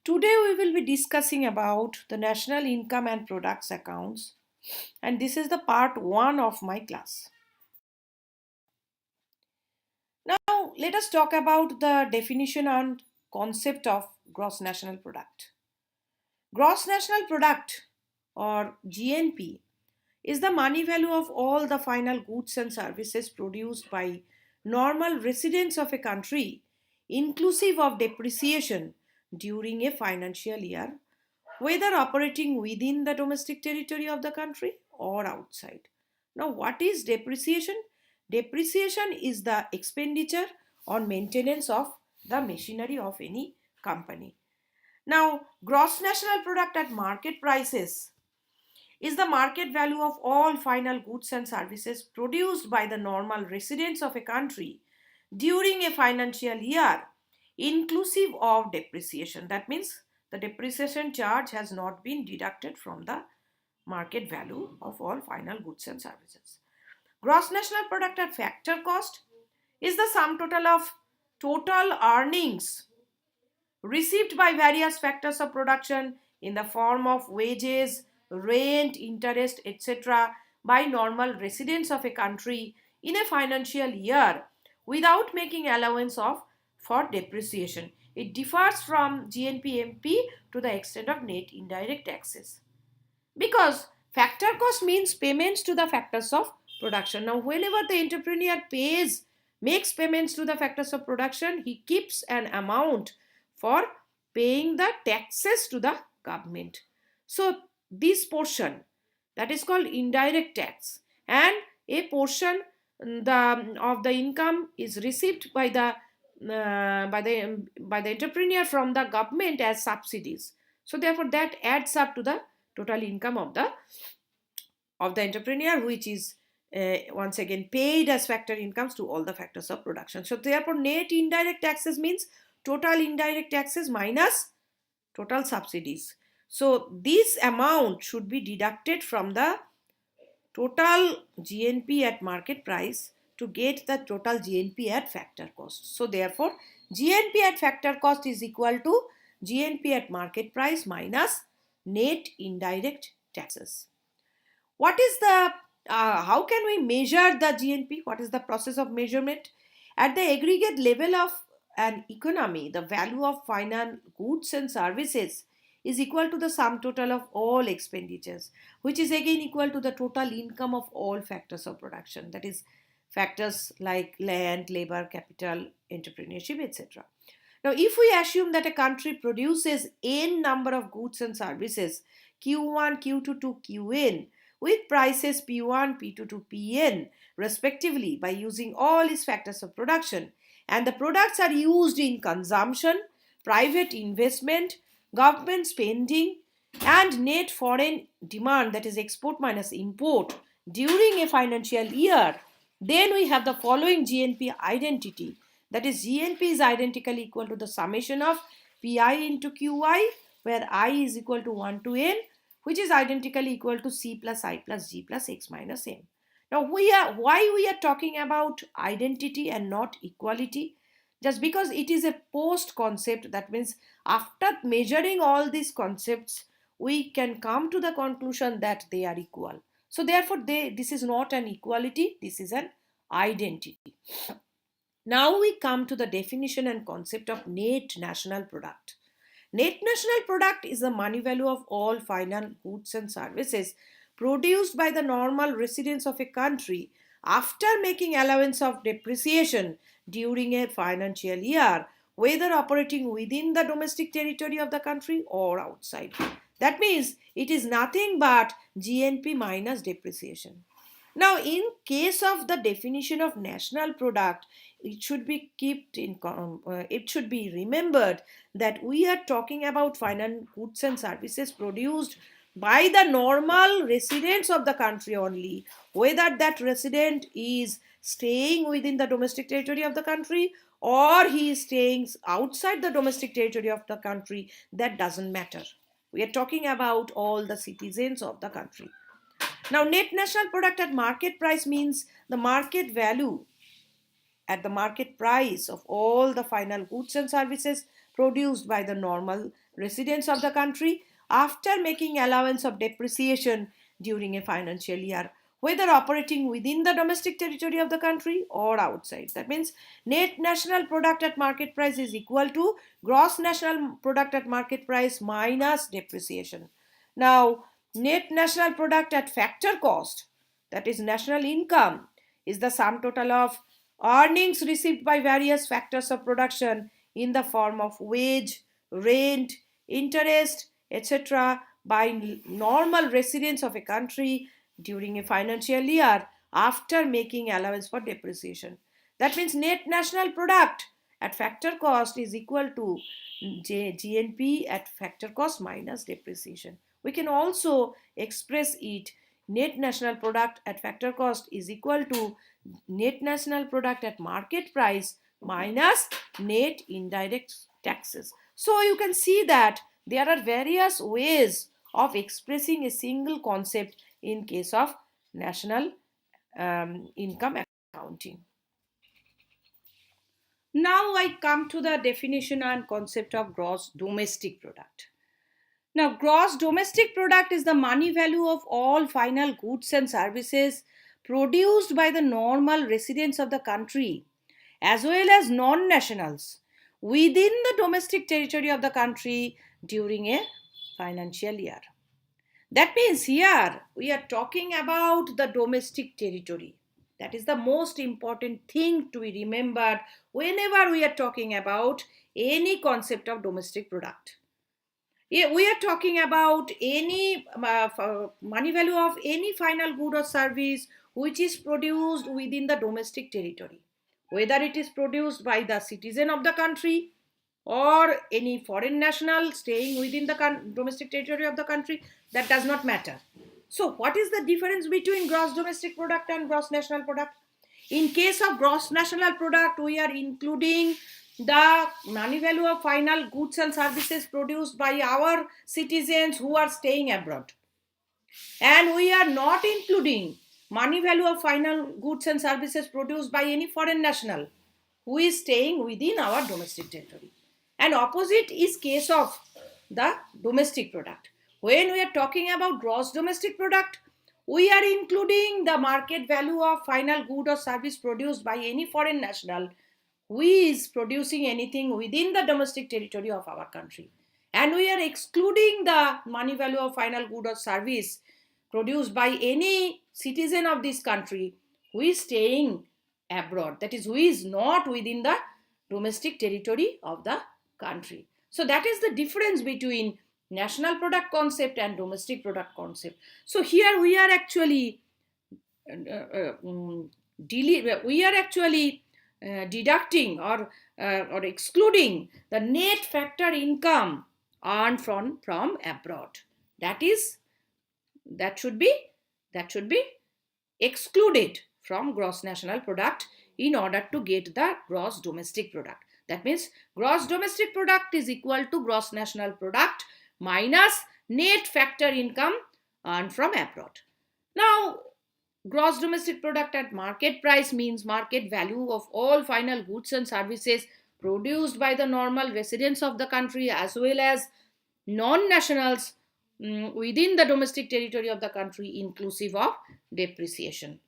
Today we will be discussing about the national income and products accounts, and this is the part 1 of my class. Now let us talk about the definition and concept of gross national product. Gross national product or GNP is the money value of all the final goods and services produced by normal residents of a country inclusive of depreciation during a financial year, whether operating within the domestic territory of the country or outside. Now, what is depreciation? Depreciation is the expenditure on maintenance of the machinery of any company. Now, gross national product at market prices is the market value of all final goods and services produced by the normal residents of a country during a financial year, inclusive of depreciation. That means the depreciation charge has not been deducted from the market value of all final goods and services. Gross national product at factor cost is the sum total of total earnings received by various factors of production in the form of wages, rent, interest, etc. by normal residents of a country in a financial year without making allowance of for depreciation. It differs from GNP-MP to the extent of net indirect taxes. Because factor cost means payments to the factors of production. Now, whenever the entrepreneur makes payments to the factors of production, he keeps an amount for paying the taxes to the government. So, this portion that is called indirect tax, and a portion of the income is received by the entrepreneur from the government as subsidies. So, therefore, that adds up to the total income of the entrepreneur, which is once again paid as factor incomes to all the factors of production. So therefore net indirect taxes means total indirect taxes minus total subsidies. So this amount should be deducted from the total GNP at market price to get the total GNP at factor cost. So therefore GNP at factor cost is equal to GNP at market price minus net indirect taxes. What is the how can we measure the GNP? What is the process of measurement? At the aggregate level of an economy, the value of final goods and services is equal to the sum total of all expenditures, which is again equal to the total income of all factors of production, that is factors like land, labor, capital, entrepreneurship, etc. Now, if we assume that a country produces n number of goods and services, Q1, Q2 to Qn, with prices P1, P2 to Pn, respectively, by using all its factors of production, and the products are used in consumption, private investment, government spending, and net foreign demand, that is export minus import, during a financial year, then we have the following GNP identity. That is, GNP is identically equal to the summation of Pi into Qi, where I is equal to 1 to n, which is identically equal to C plus I plus G plus X minus M. Now, why we are talking about identity and not equality? Just because it is a post concept, that means after measuring all these concepts, we can come to the conclusion that they are equal. So therefore, this is not an equality, this is an identity. Now we come to the definition and concept of net national product. Net national product is the money value of all final goods and services produced by the normal residents of a country after making allowance of depreciation during a financial year, whether operating within the domestic territory of the country or outside. That means it is nothing but GNP minus depreciation. Now, in case of the definition of national product, it should be it should be remembered that we are talking about final goods and services produced by the normal residents of the country only, whether that resident is staying within the domestic territory of the country or he is staying outside the domestic territory of the country, that doesn't matter. We are talking about all the citizens of the country. Now, net national product at market price means the market value at the market price of all the final goods and services produced by the normal residents of the country after making allowance of depreciation during a financial year, whether operating within the domestic territory of the country or outside. That means net national product at market price is equal to gross national product at market price minus depreciation. Now, net national product at factor cost, that is national income, is the sum total of earnings received by various factors of production in the form of wage, rent, interest, etc. by normal residents of a country during a financial year after making allowance for depreciation. That means net national product at factor cost is equal to GNP at factor cost minus depreciation. We can also express it net national product at factor cost is equal to net national product at market price minus net indirect taxes. So you can see that there are various ways of expressing a single concept in case of national income accounting. Now I come to the definition and concept of gross domestic product. Now, gross domestic product is the money value of all final goods and services produced by the normal residents of the country as well as non nationals within the domestic territory of the country during a financial year. That means here we are talking about the domestic territory. That is the most important thing to be remembered whenever we are talking about any concept of domestic product. We are talking about any money value of any final good or service which is produced within the domestic territory, whether it is produced by the citizen of the country or any foreign national staying within the domestic territory of the country, that does not matter. So what is the difference between gross domestic product and gross national product? In case of gross national product, we are including the money value of final goods and services produced by our citizens who are staying abroad. And we are not including money value of final goods and services produced by any foreign national who is staying within our domestic territory. And opposite is case of the domestic product. When we are talking about gross domestic product, we are including the market value of final good or service produced by any foreign national who is producing anything within the domestic territory of our country. And we are excluding the money value of final good or service produced by any citizen of this country who is staying abroad, that is, who is not within the domestic territory of the country. So that is the difference between national product concept and domestic product concept. So here we are actually deducting or excluding the net factor income earned from abroad. That should be excluded from gross national product in order to get the gross domestic product. That means gross domestic product is equal to gross national product minus net factor income earned from abroad. Now, gross domestic product at market price means market value of all final goods and services produced by the normal residents of the country as well as non-nationals within the domestic territory of the country inclusive of depreciation.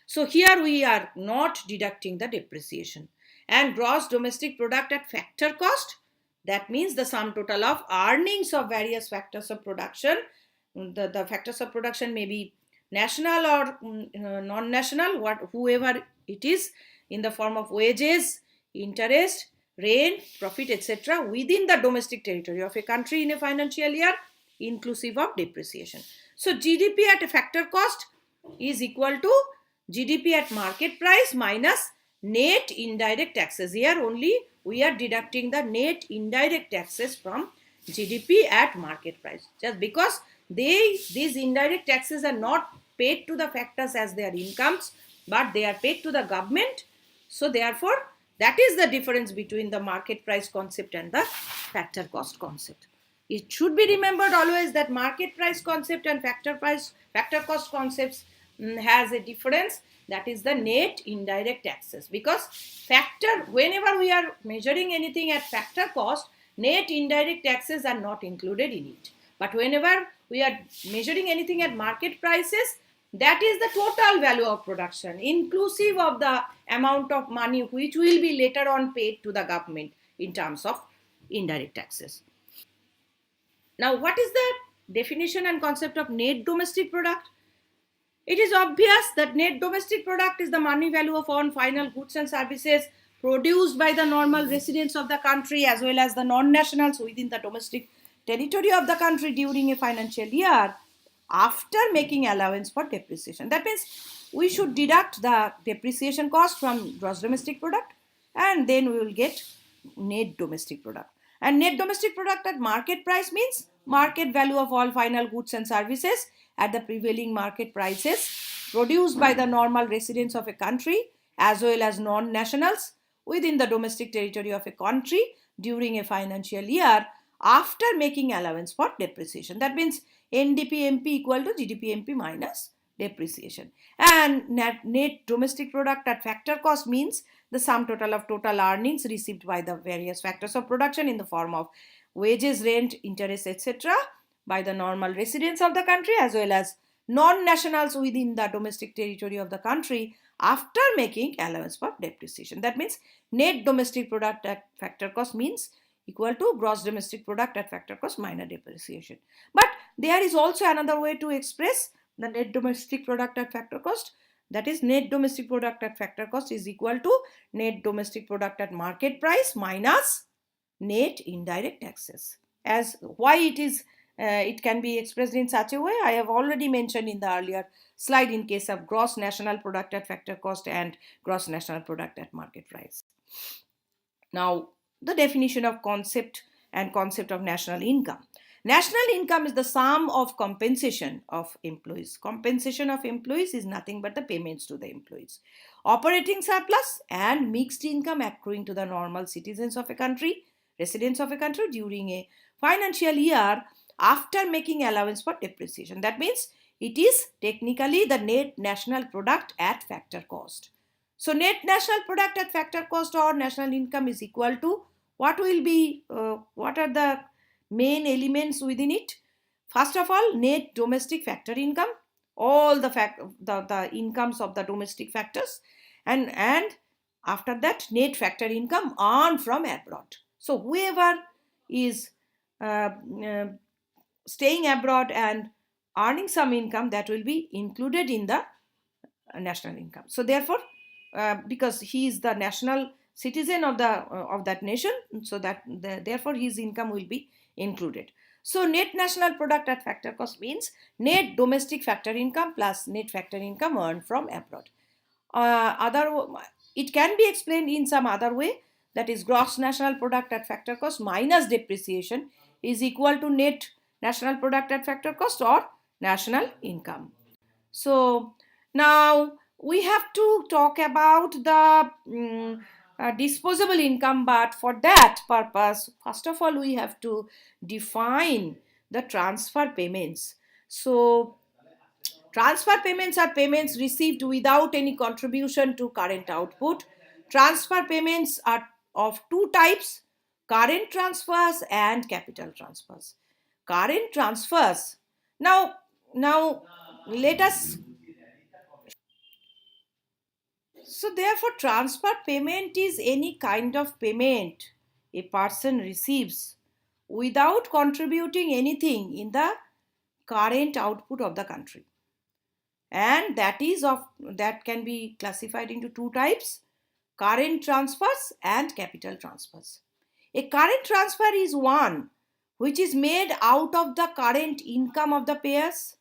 So here we are not deducting the depreciation. And gross domestic product at factor cost, that means the sum total of earnings of various factors of production. The factors of production may be national or non-national, whoever it is, in the form of wages, interest, rent, profit, etc. within the domestic territory of a country in a financial year inclusive of depreciation. So GDP at a factor cost is equal to GDP at market price minus net indirect taxes. Here only we are deducting the net indirect taxes from GDP at market price, just because these indirect taxes are not paid to the factors as their incomes, but they are paid to the government. So therefore, that is the difference between the market price concept and the factor cost concept. It should be remembered always that market price concept and factor cost concepts has a difference, that is the net indirect taxes. Because factor, whenever we are measuring anything at factor cost, net indirect taxes are not included in it. But whenever we are measuring anything at market prices, that is the total value of production, inclusive of the amount of money which will be later on paid to the government in terms of indirect taxes. Now, what is the definition and concept of net domestic product? It is obvious that net domestic product is the money value of all final goods and services produced by the normal residents of the country as well as the non-nationals within the domestic territory of the country during a financial year after making allowance for depreciation. That means we should deduct the depreciation cost from gross domestic product, and then we will get net domestic product. And net domestic product at market price means market value of all final goods and services at the prevailing market prices produced by the normal residents of a country as well as non-nationals within the domestic territory of a country during a financial year after making allowance for depreciation. That means NDP-MP equal to GDP-MP minus depreciation. And net domestic product at factor cost means the sum total of total earnings received by the various factors of production in the form of wages, rent, interest, etc. by the normal residents of the country as well as non-nationals within the domestic territory of the country after making allowance for depreciation. That means net domestic product at factor cost means equal to gross domestic product at factor cost minus depreciation. But there is also another way to express the net domestic product at factor cost. That is, net domestic product at factor cost is equal to net domestic product at market price minus net indirect taxes. As why it can be expressed in such a way, I have already mentioned in the earlier slide in case of gross national product at factor cost and gross national product at market price. Now, the definition of concept of national income. National income is the sum of compensation of employees. Compensation of employees is nothing but the payments to the employees. Operating surplus and mixed income accruing to the normal citizens of a country, residents of a country during a financial year after making allowance for depreciation. That means it is technically the net national product at factor cost. So net national product at factor cost or national income is equal to what are the main elements within it? First of all, net domestic factor income, all the incomes of the domestic factors, and after that net factor income earned from abroad. So whoever is staying abroad and earning some income, that will be included in the national income. So therefore, because he is the national citizen of that nation, so that therefore his income will be included. So net national product at factor cost means net domestic factor income plus net factor income earned from abroad. It can be explained in some other way, that is gross national product at factor cost minus depreciation is equal to net national product at factor cost or national income. So now we have to talk about the disposable income, but for that purpose, first of all, we have to define the transfer payments. So transfer payments are payments received without any contribution to current output. Transfer payments are of two types: current transfers and capital transfers. Current transfers. Now let us. So therefore, transfer payment is any kind of payment a person receives without contributing anything in the current output of the country. And that can be classified into two types: current transfers and capital transfers. A current transfer is one which is made out of the current income of the payers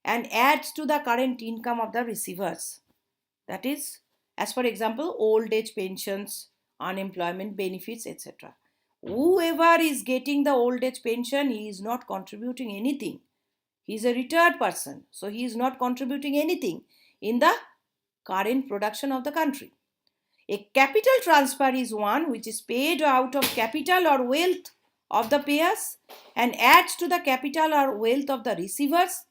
and adds to the current income of the receivers. That is, as for example, old age pensions, unemployment benefits, etc. Whoever is getting the old age pension, he is not contributing anything. He is a retired person, so he is not contributing anything in the current production of the country. A capital transfer is one which is paid out of capital or wealth of the payers and adds to the capital or wealth of the receivers.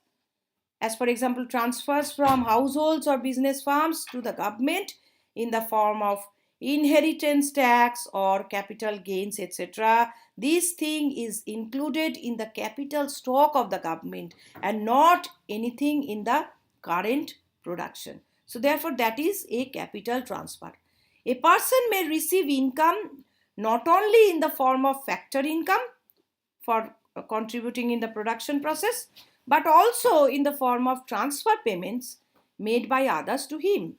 as for example transfers from households or business firms to the government in the form of inheritance tax or capital gains, etc. This thing is included in the capital stock of the government and not anything in the current production. So therefore that is a capital transfer. A person may receive income not only in the form of factor income for contributing in the production process, but also in the form of transfer payments made by others to him.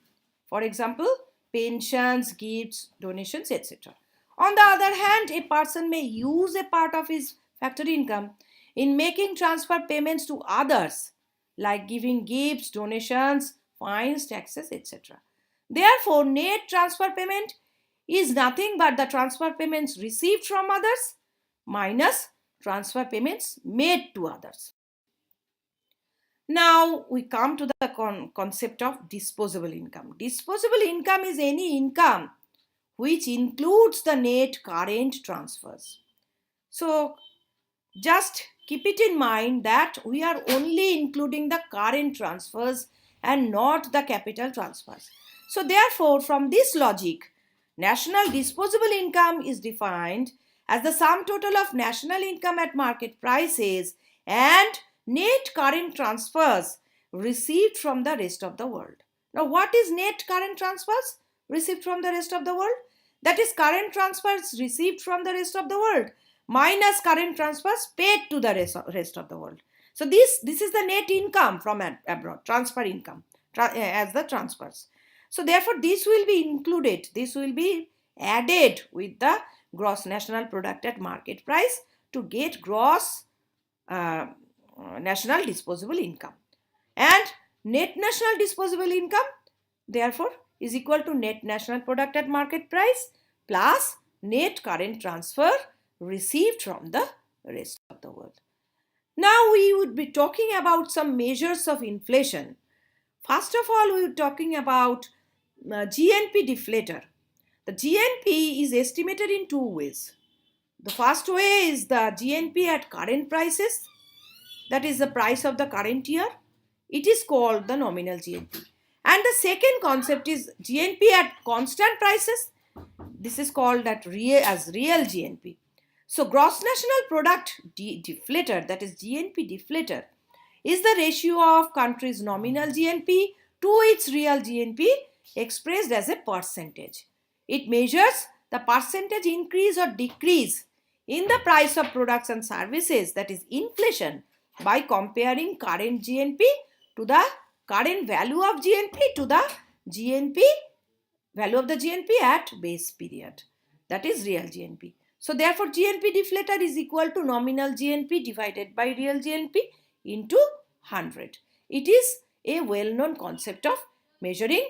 For example, pensions, gifts, donations, etc. On the other hand, a person may use a part of his factor income in making transfer payments to others, like giving gifts, donations, fines, taxes, etc. Therefore, net transfer payment is nothing but the transfer payments received from others minus transfer payments made to others. Now we come to the concept of disposable income. Disposable income is any income which includes the net current transfers. So just keep it in mind that we are only including the current transfers and not the capital transfers. So therefore, from this logic, national disposable income is defined as the sum total of national income at market prices and net current transfers received from the rest of the world. Now, what is net current transfers received from the rest of the world? That is current transfers received from the rest of the world minus current transfers paid to the rest of the world. So this is the net income from abroad, transfer income as the transfers. So therefore this will be included, this will be added with the gross national product at market price to get gross national disposable income. And net national disposable income therefore is equal to net national product at market price plus net current transfer received from the rest of the world. Now we would be talking about some measures of inflation. First of all, we are talking about GNP deflator. The GNP is estimated in two ways. The first way is the GNP at current prices, that is the price of the current year. It is called the nominal GNP. And the second concept is GNP at constant prices. This is called real GNP. So gross national product deflator, that is GNP deflator, is the ratio of country's nominal GNP to its real GNP expressed as a percentage. It measures the percentage increase or decrease in the price of products and services, that is inflation, by comparing current GNP to the current value of GNP to the GNP value of the GNP at base period, that is real GNP. So therefore GNP deflator is equal to nominal GNP divided by real GNP into 100. It is a well-known concept of measuring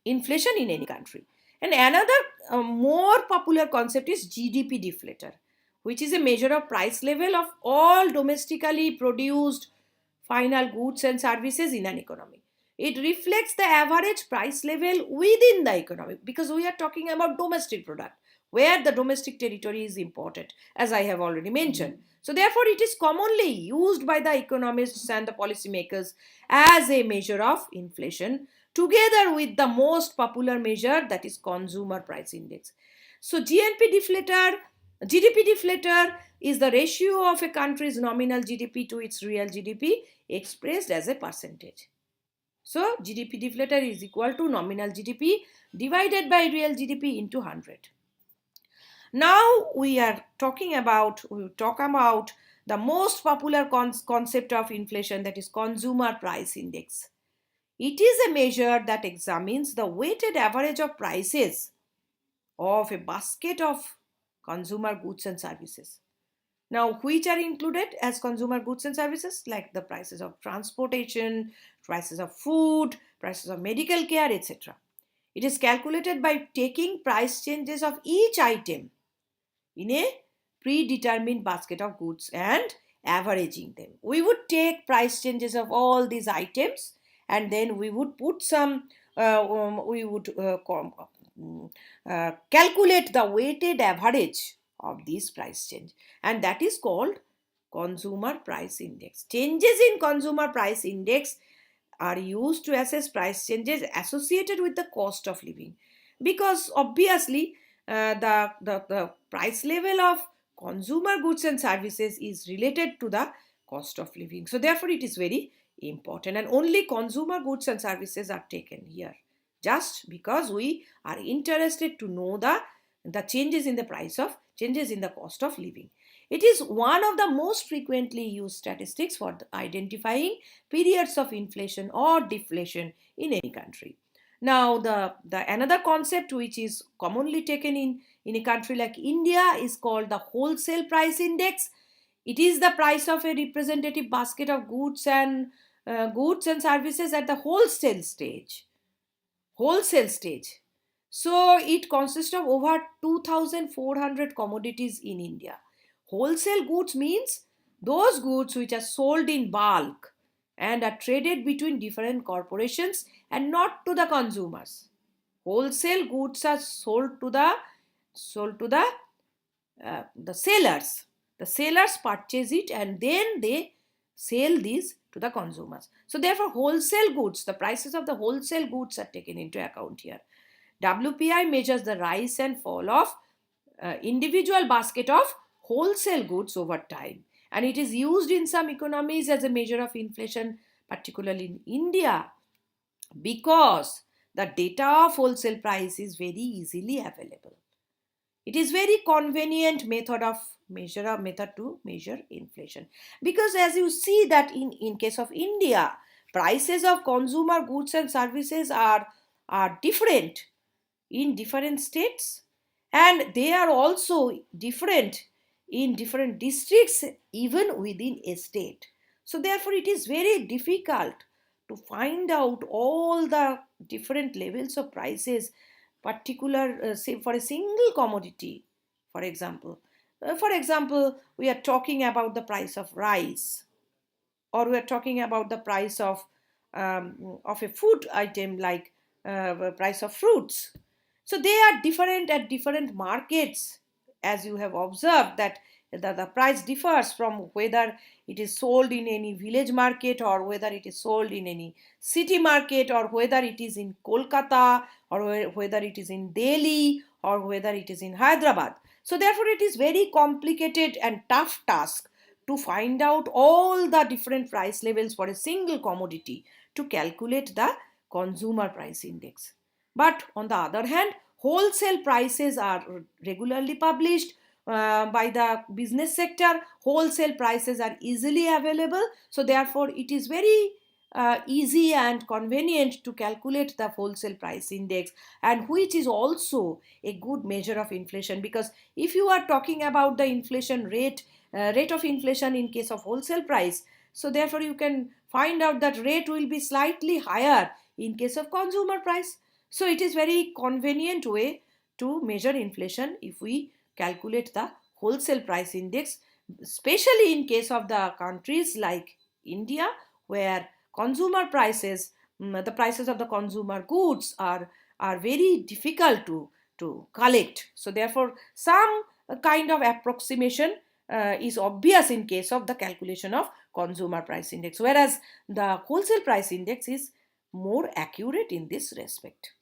inflation in any country. And another more popular concept is GDP deflator, which is a measure of price level of all domestically produced final goods and services in an economy. It reflects the average price level within the economy, because we are talking about domestic product where the domestic territory is important, as I have already mentioned. So therefore it is commonly used by the economists and the policymakers as a measure of inflation, together with the most popular measure, that is consumer price index. So GDP deflator is the ratio of a country's nominal GDP to its real GDP expressed as a percentage. So GDP deflator is equal to nominal GDP divided by real GDP into 100. Now we talk about the most popular concept of inflation, that is consumer price index. It is a measure that examines the weighted average of prices of a basket of consumer goods and services. Now, which are included as consumer goods and services, like the prices of transportation, prices of food, prices of medical care, etc. It is calculated by taking price changes of each item in a predetermined basket of goods and averaging them. We would take price changes of all these items and then we would put calculate the weighted average of this price change, and that is called consumer price index. Changes in consumer price index are used to assess price changes associated with the cost of living, because obviously the price level of consumer goods and services is related to the cost of living. So therefore it is very important, and only consumer goods and services are taken here, just because we are interested to know the changes in the changes in the cost of living. It is one of the most frequently used statistics for identifying periods of inflation or deflation in any country. Now, the another concept which is commonly taken in a country like India is called the wholesale price index. It is the price of a representative basket of goods and services at the wholesale stage. Wholesale stage. So it consists of over 2,400 commodities in India. Wholesale goods means those goods which are sold in bulk and are traded between different corporations and not to the consumers. Wholesale goods are sold to the sellers. The sellers purchase it and then they sell these to the consumers. So therefore wholesale goods, the prices of the wholesale goods are taken into account here. WPI measures the rise and fall of individual basket of wholesale goods over time, and it is used in some economies as a measure of inflation, particularly in India, because the data of wholesale price is very easily available. It is very convenient method to measure inflation, because as you see that in case of India, prices of consumer goods and services are different in different states, and they are also different in different districts even within a state. So therefore it is very difficult to find out all the different levels of prices, particular say for a single commodity. For example, we are talking about the price of rice, or we are talking about the price of a food item like price of fruits. So they are different at different markets, as you have observed that the price differs from whether it is sold in any village market or whether it is sold in any city market, or whether it is in Kolkata, or whether it is in Delhi, or whether it is in Hyderabad. So therefore it is very complicated and tough task to find out all the different price levels for a single commodity to calculate the consumer price index. But on the other hand, wholesale prices are regularly published by the business sector. Wholesale prices are easily available. So therefore, it is very easy and convenient to calculate the wholesale price index, and which is also a good measure of inflation, because if you are talking about the inflation rate of inflation in case of wholesale price, so therefore you can find out that rate will be slightly higher in case of consumer price. So it is very convenient way to measure inflation if we calculate the wholesale price index, especially in case of the countries like India, where consumer prices, the prices of the consumer goods are very difficult to collect. So therefore some kind of approximation is obvious in case of the calculation of consumer price index, whereas the wholesale price index is more accurate in this respect.